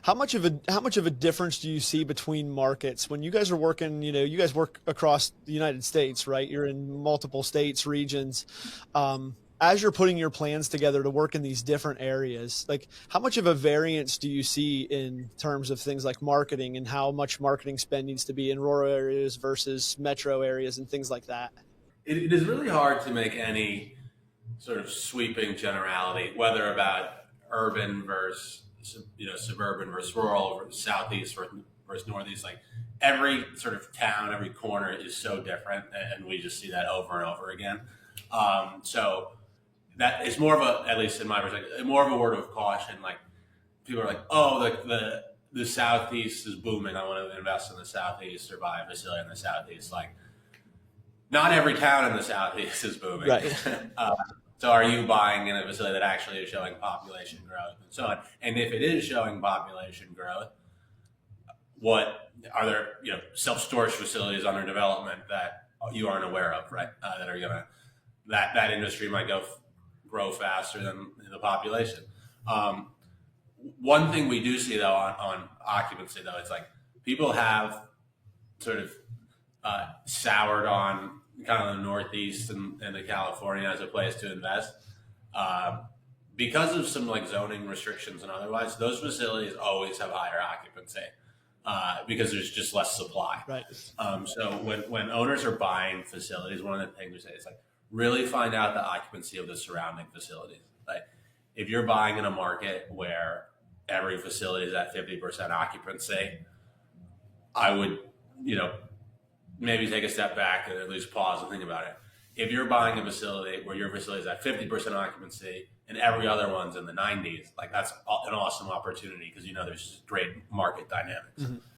How much of a difference do you see between markets when you guys are working? You guys work across the United States, right? You're in multiple states, regions. As you're putting your plans together to work in these different areas, like how much of a variance do you see in terms of things like marketing and how much marketing spend needs to be in rural areas versus metro areas and things like that? It is really hard to make any sort of sweeping generality, whether about urban versus suburban versus rural versus southeast versus northeast. Like every sort of town, every corner is so different, and we just see that over and over again. So that is more of a, at least in my perspective, more of a word of caution. Like people are like, oh, the southeast is booming. I want to invest in the southeast or buy a facility in the southeast. Like not every town in the southeast is booming. Right. uh, so are you buying in a facility that actually is showing population growth and so on? And if it is showing population growth, what are there, self-storage facilities under development that you aren't aware of, right? That are gonna that industry might grow faster than the population. Um, One thing we do see though on occupancy though, it's like people have sort of soured on kind of the Northeast and the California as a place to invest. Um, because of some like zoning restrictions and otherwise, those facilities always have higher occupancy because there's just less supply. Right. So when owners are buying facilities, one of the things we say is like really find out the occupancy of the surrounding facilities. Like if you're buying in a market where every facility is at 50% occupancy, I would, maybe take a step back and at least pause and think about it. If you're buying a facility where your facility is at 50% occupancy and every other one's in the 90s, like that's an awesome opportunity because there's great market dynamics. Mm-hmm.